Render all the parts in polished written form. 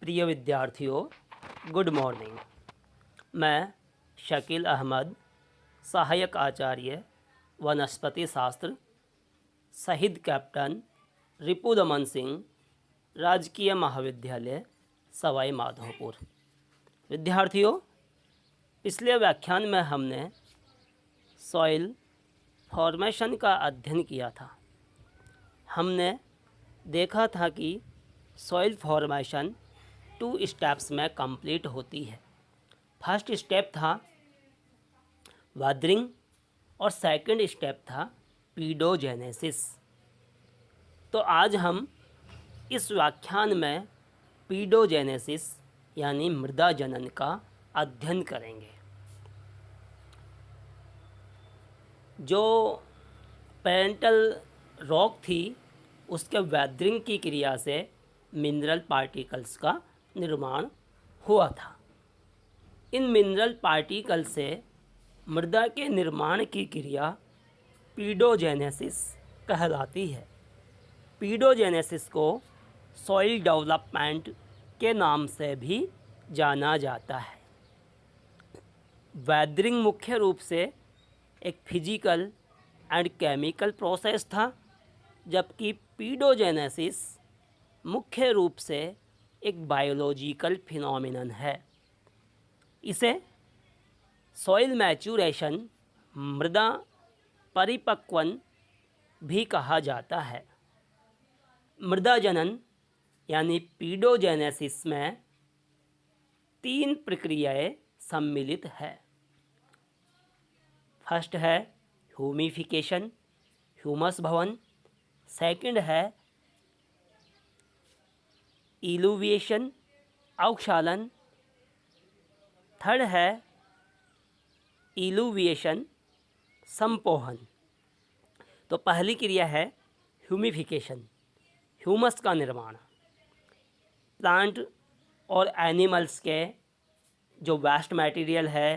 प्रिय विद्यार्थियों, good morning. मैं शकील अहमद, सहायक आचार्य वनस्पति शास्त्र, शहीद कैप्टन रिपुदमन सिंह, राजकीय महाविद्यालय सवाई माधोपुर। विद्यार्थियों, पिछले व्याख्यान में हमने सॉइल फॉर्मेशन का अध्ययन किया था। हमने देखा था कि सॉइल फॉर्मेशन 2 स्टेप्स में कंप्लीट होती है। फर्स्ट स्टेप था वेदरिंग और सेकंड स्टेप था पीडोजेनेसिस। तो आज हम इस व्याख्यान में पीडोजेनेसिस यानी मृदा जनन का अध्ययन करेंगे। जो पेरेंटल रॉक थी उसके वेदरिंग की क्रिया से मिनरल पार्टिकल्स का निर्माण हुआ था। इन मिनरल पार्टिकल से मृदा के निर्माण की क्रिया पीडोजेनेसिस कहलाती है। पीडोजेनेसिस को सॉइल डेवलपमेंट के नाम से भी जाना जाता है। वेदरिंग मुख्य रूप से एक फिजिकल एंड केमिकल प्रोसेस था, जबकि पीडोजेनेसिस मुख्य रूप से एक बायोलॉजिकल फिनोमिनन है। इसे सॉइल मैच्योरेशन, मृदा परिपक्वन भी कहा जाता है। मृदा जनन यानी पीडोजेनेसिस में 3 प्रक्रियाएं सम्मिलित है। फर्स्ट है ह्यूमिफिकेशन, ह्यूमस भवन। सेकंड है इलुविएशन, अवक्षालन। थर्ड है इलुविएशन, संपोहन। तो पहली क्रिया है ह्यूमिफिकेशन, ह्यूमस का निर्माण। प्लांट और एनिमल्स के जो वेस्ट मटेरियल है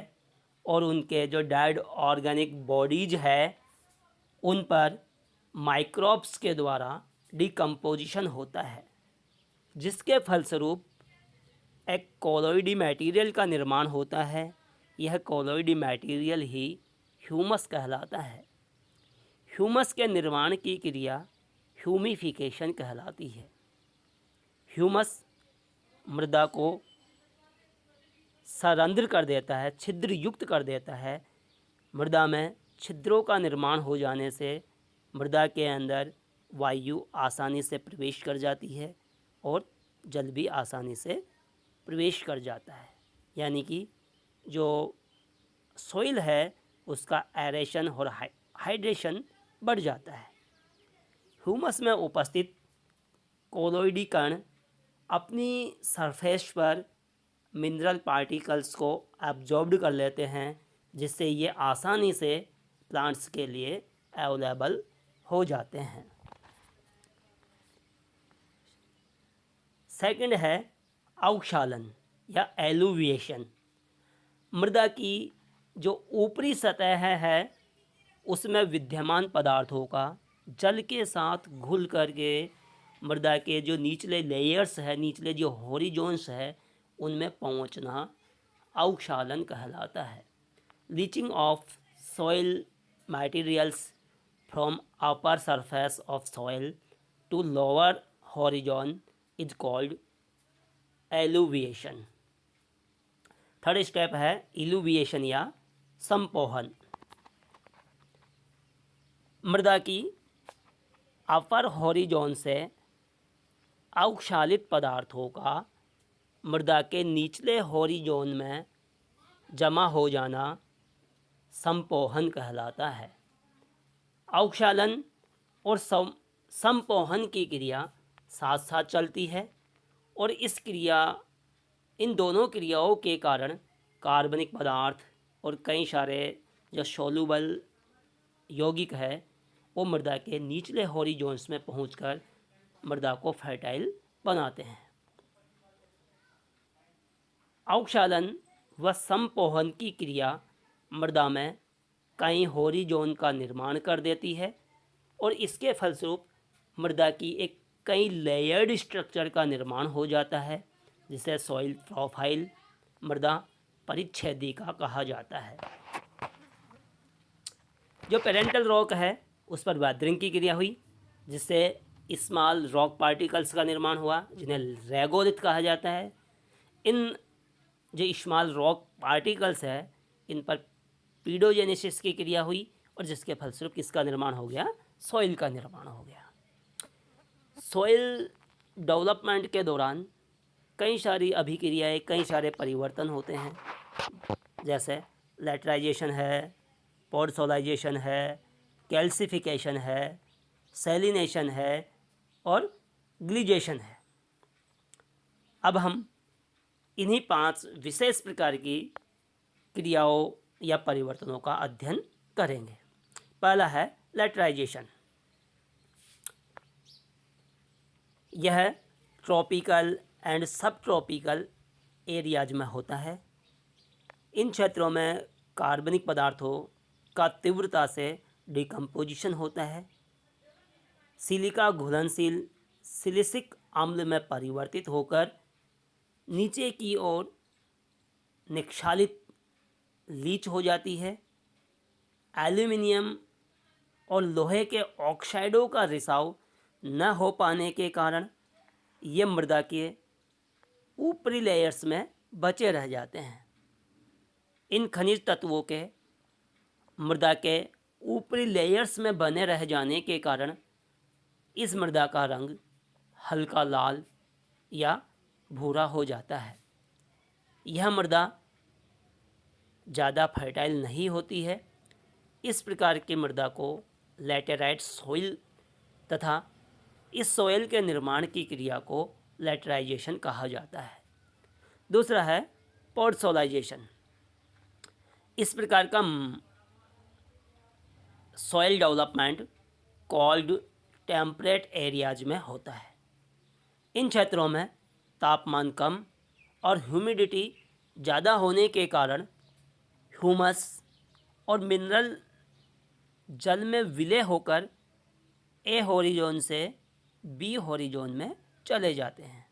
और उनके जो डेड ऑर्गेनिक बॉडीज है उन पर माइक्रोब्स के द्वारा डिकम्पोजिशन होता है, जिसके फलस्वरूप एक कोलोइडी मटेरियल का निर्माण होता है। यह कोलोइडी मटेरियल ही ह्यूमस कहलाता है। ह्यूमस के निर्माण की क्रिया ह्यूमिफिकेशन कहलाती है। ह्यूमस मृदा को सरंध्र कर देता है, छिद्र युक्त कर देता है। मृदा में छिद्रों का निर्माण हो जाने से मृदा के अंदर वायु आसानी से प्रवेश कर जाती है और जल भी आसानी से प्रवेश कर जाता है। यानी कि जो सॉइल है उसका एरेशन और हाइड्रेशन बढ़ जाता है। ह्यूमस में उपस्थित कोलोइडी कण अपनी सरफेस पर मिनरल पार्टिकल्स को एब्जॉर्ब्ड कर लेते हैं, जिससे ये आसानी से प्लांट्स के लिए अवेलेबल हो जाते हैं। सेकंड है अवक्षालन या एलुविएशन। मृदा की जो ऊपरी सतह है उसमें विद्यमान पदार्थों का जल के साथ घुल करके मृदा के जो निचले लेयर्स है, निचले जो हॉरिजॉन्स है, उनमें पहुंचना अवक्षालन कहलाता है। Leaching of soil materials from upper surface of soil to lower horizon is called eluviation. Third step है इलुविएशन या संपोहन। मृदा की अपर हॉरिजॉन से अवक्षालित पदार्थों का मृदा के निचले हॉरिजॉन में जमा हो जाना संपोहन कहलाता है। अवक्षालन और संपोहन की क्रिया साथ साथ चलती है और इन दोनों क्रियाओं के कारण कार्बनिक पदार्थ और कई सारे जो सोल्यूबल यौगिक है वो मृदा के निचले हॉरिजॉन्स में पहुंचकर मृदा को फर्टाइल बनाते हैं। अवक्षालन व संपोहन की क्रिया मृदा में कई हॉरिजॉन का निर्माण कर देती है और इसके फलस्वरूप मृदा की एक कई लेयर्ड स्ट्रक्चर का निर्माण हो जाता है, जिसे सॉइल प्रोफाइल मृदा परिच्छेदिका कहा जाता है। जो पेरेंटल रॉक है उस पर वेदरिंग की क्रिया हुई, जिससे स्मॉल रॉक पार्टिकल्स का निर्माण हुआ, जिन्हें रेगोलिथ कहा जाता है। इन जो स्मॉल रॉक पार्टिकल्स है, इन पर पीडोजेनेसिस की क्रिया हुई और जिसके फलस्वरूप किसका निर्माण हो गया? सॉइल का निर्माण हो गया। सॉइल डेवलपमेंट के दौरान कई सारी अभिक्रियाएं, कई सारे परिवर्तन होते हैं, जैसे लेटराइजेशन है, पोडसोलाइजेशन है, कैल्सिफिकेशन है, सैलिनेशन है और ग्लीजेशन है। अब हम इन्हीं 5 विशेष प्रकार की क्रियाओं या परिवर्तनों का अध्ययन करेंगे। पहला है लेटराइजेशन। यह ट्रॉपिकल एंड सब ट्रॉपिकल एरियाज में होता है। इन क्षेत्रों में कार्बनिक पदार्थों का तीव्रता से डिकम्पोजिशन होता है। सिलिका घुलनशील सिलिसिक अम्ल में परिवर्तित होकर नीचे की ओर निक्षालित लीच हो जाती है। एल्यूमिनियम और लोहे के ऑक्साइडों का रिसाव न हो पाने के कारण ये मृदा के ऊपरी लेयर्स में बचे रह जाते हैं। इन खनिज तत्वों के मृदा के ऊपरी लेयर्स में बने रह जाने के कारण इस मृदा का रंग हल्का लाल या भूरा हो जाता है। यह मृदा ज़्यादा फर्टाइल नहीं होती है। इस प्रकार की मृदा को लैटेराइट सॉइल तथा इस सॉइल के निर्माण की क्रिया को लैटराइजेशन कहा जाता है। दूसरा है पोडसोलाइजेशन। इस प्रकार का soil development cold temperate areas में होता है। इन क्षेत्रों में तापमान कम और ह्यूमिडिटी ज़्यादा होने के कारण ह्यूमस और मिनरल जल में विलय होकर ए हॉरिजोन से बी हॉरिजोन में चले जाते हैं।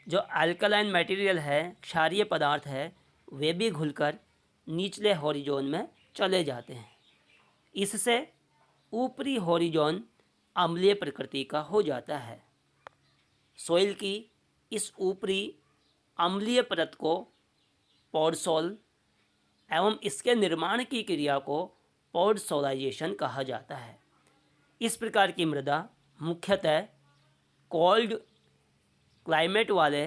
जो अल्कलाइन मटेरियल है, क्षारीय पदार्थ है, वे भी घुलकर निचले हॉरिजोन में चले जाते हैं। इससे ऊपरी हॉरिजोन अम्लीय प्रकृति का हो जाता है। सॉइल की इस ऊपरी अम्लीय परत को पोडसोल एवं इसके निर्माण की क्रिया को पोडसोलाइजेशन कहा जाता है। इस प्रकार की मृदा मुख्यतः कोल्ड क्लाइमेट वाले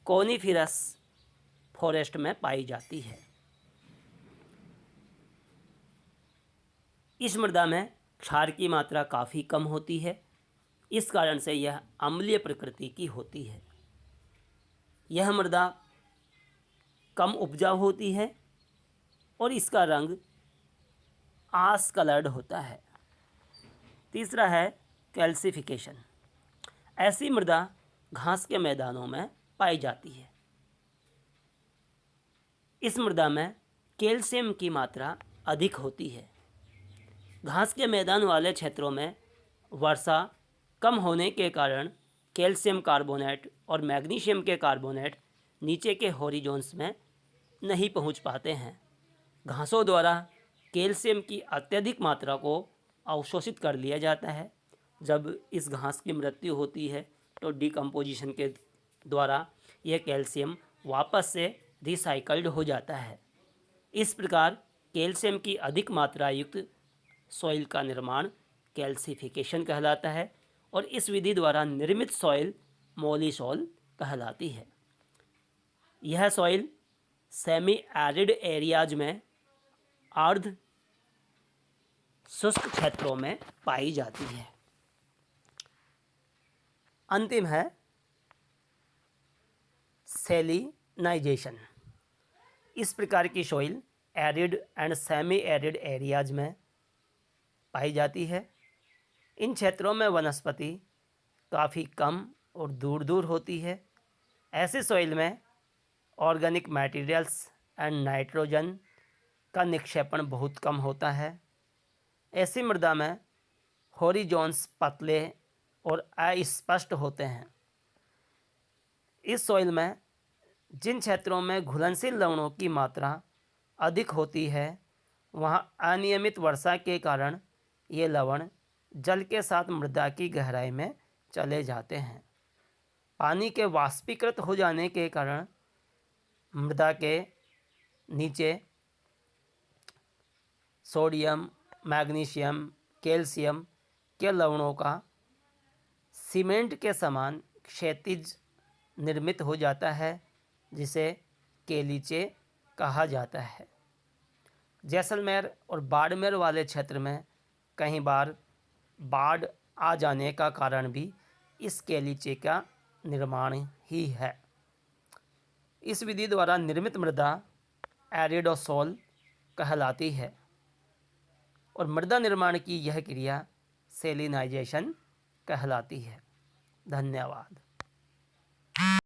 कोनिफेरस फॉरेस्ट में पाई जाती है। इस मृदा में क्षार की मात्रा काफ़ी कम होती है। इस कारण से यह अम्लीय प्रकृति की होती है। यह मृदा कम उपजाऊ होती है और इसका रंग आश कलर्ड होता है। तीसरा है कैल्सिफिकेशन। ऐसी मृदा घास के मैदानों में पाई जाती है। इस मृदा में कैल्शियम की मात्रा अधिक होती है। घास के मैदान वाले क्षेत्रों में वर्षा कम होने के कारण कैल्शियम कार्बोनेट और मैग्नीशियम के कार्बोनेट नीचे के हॉरिजोन्स में नहीं पहुंच पाते हैं। घासों द्वारा कैल्शियम की अत्यधिक मात्रा को अवशोषित कर लिया जाता है। जब इस घास की मृत्यु होती है तो डिकम्पोजिशन के द्वारा यह कैल्शियम वापस से रिसाइकल्ड हो जाता है। इस प्रकार कैल्शियम की अधिक मात्रा युक्त सॉइल का निर्माण कैल्सिफिकेशन कहलाता है और इस विधि द्वारा निर्मित सॉइल मोलिसॉल कहलाती है। यह सॉइल सेमी एरिड एरियाज में अर्ध शुष्क क्षेत्रों में पाई जाती है। अंतिम है सैलिनाइजेशन। इस प्रकार की soil arid and semi arid areas में पाई जाती है। इन क्षेत्रों में वनस्पति काफ़ी कम और दूर दूर होती है। ऐसे सॉइल में ऑर्गेनिक मटेरियल्स एंड नाइट्रोजन का निक्षेपण बहुत कम होता है। ऐसी मृदा में हॉरिजोन्स पतले और अस्पष्ट होते हैं। इस सॉइल में जिन क्षेत्रों में घुलनशील लवणों की मात्रा अधिक होती है वहाँ अनियमित वर्षा के कारण ये लवण जल के साथ मृदा की गहराई में चले जाते हैं। पानी के वाष्पीकृत हो जाने के कारण मृदा के नीचे सोडियम, मैग्नीशियम, कैल्शियम के लवणों का सीमेंट के समान क्षैतिज निर्मित हो जाता है, जिसे केलीचे कहा जाता है। जैसलमेर और बाड़मेर वाले क्षेत्र में कई बार बाढ़ आ जाने का कारण भी इस केलीचे का निर्माण ही है। इस विधि द्वारा निर्मित मृदा एरिडोसोल कहलाती है और मृदा निर्माण की यह क्रिया सेलिनाइजेशन कहलाती है। धन्यवाद।